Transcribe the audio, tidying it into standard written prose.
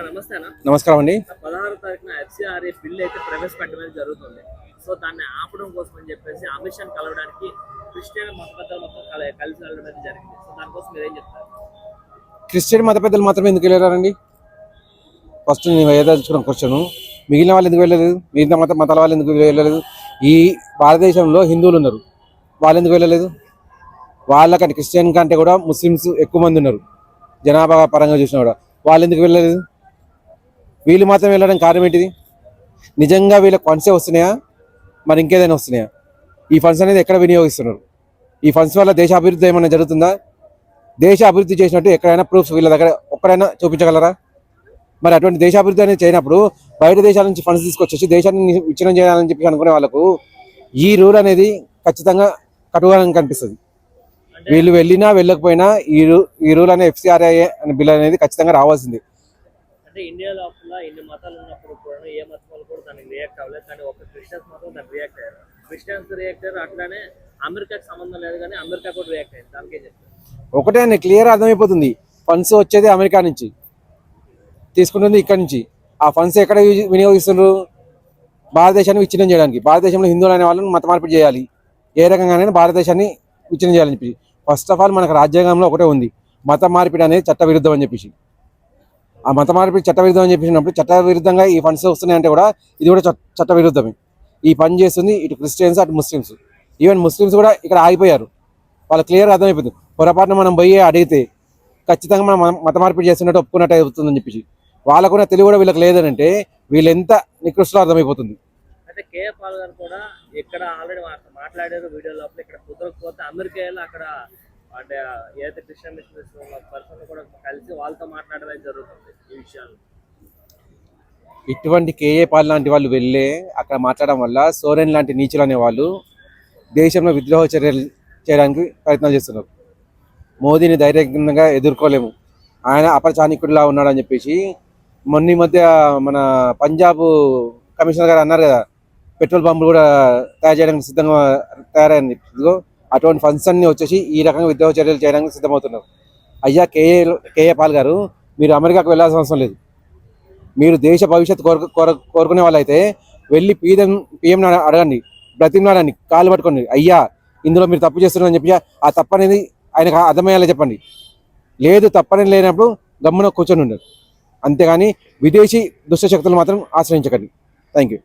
నమస్తే అన్న. నమస్కారం అండి. 16వ తారీఖున ఎఫ్సిఆర్ఏ బిల్ అయితే ప్రవేశపెట్టడం జరుగుతుంది. సో దాన్ని ఆపడం కోసం అని చెప్పేసి అమిత్ షాని కలవడానికి క్రిస్టియన్ మత పెద్దలు మొత్తం కలిసి వెళ్ళడం అయితే జరిగింది. సో దానికోసం మీరేం చెప్తారు? క్రిస్టియన్ మత పెద్దలు మాత్రమే ఎందుకు వెళ్ళారండి? ఫస్ట్ నేను ఏదలుచుకున్న క్వశ్చన్, మిగిలిన వాళ్ళు ఎందుకు వెళ్ళలేదు? మిగతా మతాల వాళ్ళు ఎందుకు వెళ్ళలేదు? ఈ భారతదేశంలో హిందువులు ఉన్నారు, వాళ్ళు ఎందుకు వెళ్ళలేదు? వాళ్ళకంటే క్రిస్టియన్ కంటే కూడా ముస్లిమ్స్ ఎక్కువ మంది ఉన్నారు జనాభా పరంగా చూసినా కూడా. వాళ్ళు ఎందుకు వెళ్ళలేదు? వీళ్ళు మాత్రం వెళ్ళడం కారణం ఏంటిది? నిజంగా వీళ్ళకి ఫండ్సే వస్తున్నాయా, మరి ఇంకేదైనా వస్తున్నాయా? ఈ ఫండ్స్ అనేది ఎక్కడ వినియోగిస్తున్నారు? ఈ ఫండ్స్ వల్ల దేశ అభివృద్ధి ఏమైనా జరుగుతుందా? దేశ అభివృద్ధి చేసినట్టు ఎక్కడైనా ప్రూఫ్స్ వీళ్ళ దగ్గర ఒక్కడైనా చూపించగలరా? మరి అటువంటి దేశాభివృద్ధి అనేది చేయనప్పుడు బయట దేశాల నుంచి ఫండ్స్ తీసుకొచ్చేసి దేశాన్ని విచ్ఛిన్నం చేయాలని చెప్పి అనుకునే వాళ్ళకు ఈ రూల్ అనేది ఖచ్చితంగా కటుగా కనిపిస్తుంది. వీళ్ళు వెళ్ళినా వెళ్ళకపోయినా ఈ రూల్ అనే ఎఫ్సిఆర్ఐ అనే బిల్ అనేది ఖచ్చితంగా రావాల్సింది. అంటే ఇండియా లోపల ఇన్ని మతాలు ఉన్నప్పుడు కూడా ఏ మతం వాళ్ళు కూడా దానికి రియాక్ట్ అవ్వలేదు, కానీ ఒక క్రిస్టియన్స్ మాత్రం దానికి రియాక్ట్ అయ్యారు. క్రిస్టియన్స్ రియాక్ట్ అయ్యారు, అట్లానే అమెరికాకి సంబంధం లేదు కానీ అమెరికా కూడా రియాక్ట్ అయ్యింది. దానికేం చెప్తారు? ఒకటే అండి, క్లియర్ అర్థమైపోతుంది. ఫండ్స్ వచ్చేది అమెరికా నుంచి, తీసుకుంటుంది ఇక్కడ నుంచి. ఆ ఫండ్స్ ఎక్కడ వినియోగిస్తున్నారు? భారతదేశాన్ని విచ్ఛిన్నం చేయడానికి. భారతదేశంలో హిందువులు అనే వాళ్ళని మత మార్పిడి చేయాలి, ఏ రకంగానైనా భారతదేశాన్ని విచ్ఛిన్నం చేయాలని చెప్పి. ఫస్ట్ ఆఫ్ ఆల్ మనకు రాజ్యాంగంలో ఒకటే ఉంది, మత మార్పిడి అనేది చట్టవిరుద్ధం అని చెప్పేసి. ఆ మత మార్పిడి చట్టవిరుద్ధం అని చెప్పేసినప్పుడు చట్టవిరుద్ధంగా ఈ ఫండ్స్ వస్తున్నాయంటే కూడా ఇది కూడా చట్టవిరుద్ధమే. ఈ పని చేస్తుంది ఇటు క్రిస్టియన్స్ అటు ముస్లిమ్స్. ఈవెన్ ముస్లిమ్స్ కూడా ఇక్కడ ఆగిపోయారు. వాళ్ళు క్లియర్గా అర్థమైపోతుంది. పొరపాటున మనం పోయి అడిగితే ఖచ్చితంగా మనం మత మార్పిడి చేస్తున్నట్టు ఒప్పుకున్నట్టు అవుతుందని చెప్పేసి. వాళ్ళకున్న తెలివి కూడా వీళ్ళకి లేదనంటే వీళ్ళు ఎంత నికృష్టలో అర్థమైపోతుంది. అంటే కేఏ పాల్ గారు కూడా ఇక్కడ ఆల్రెడీ మాట్లాడారు వీడియో లోపల. ఇక్కడ కుదరకపోతే అమెరికా వెళ్ళి అక్కడ అంటే ఏదైతే క్రిస్టియన్ మిషనరీస్ పర్సన్ కూడా కలిసి వాళ్ళతో మాట్లాడడం జరుగుతుంది ఈ విషయాలు. ఇటువంటి కేఏ పాల్ లాంటి వాళ్ళు వెళ్ళే అక్కడ మాట్లాడడం వల్ల సోరెన్ లాంటి నీచులు అనే వాళ్ళు దేశంలో విద్రోహ చర్యలు చేయడానికి ప్రయత్నాలు చేస్తున్నారు. మోదీని ధైర్యంగా ఎదుర్కోలేము, ఆయన అపచానికుడిలా ఉన్నాడని చెప్పేసి మొన్న మధ్య మన పంజాబ్ కమిషనర్ గారు అన్నారు కదా, పెట్రోల్ పంపులు కూడా తయారు చేయడానికి సిద్ధంగా తయారైంది. ఇదిగో అటువంటి ఫండ్స్ అన్ని వచ్చేసి ఈ రకంగా విద్రోహ చర్యలు చేయడానికి సిద్ధమవుతున్నారు. అయ్యా కేఏ పాల్ గారు, మీరు అమెరికాకు వెళ్ళాల్సిన అవసరం లేదు. మీరు దేశ భవిష్యత్తు కోరుకునే వాళ్ళైతే వెళ్ళి పిఎం అడగండి, బ్రతిమలాడండి, కాళ్ళు పట్టుకోండి. అయ్యా ఇందులో మీరు తప్పు చేస్తున్నారని చెప్పి ఆ తప్పనేది ఆయనకు అర్థమయ్యేలా చెప్పండి. లేదు తప్పని లేనప్పుడు గమ్మున కూర్చొని ఉండరు. అంతేగాని విదేశీ దుష్టశక్తులు మాత్రం ఆశ్రయించకండి. Thank you.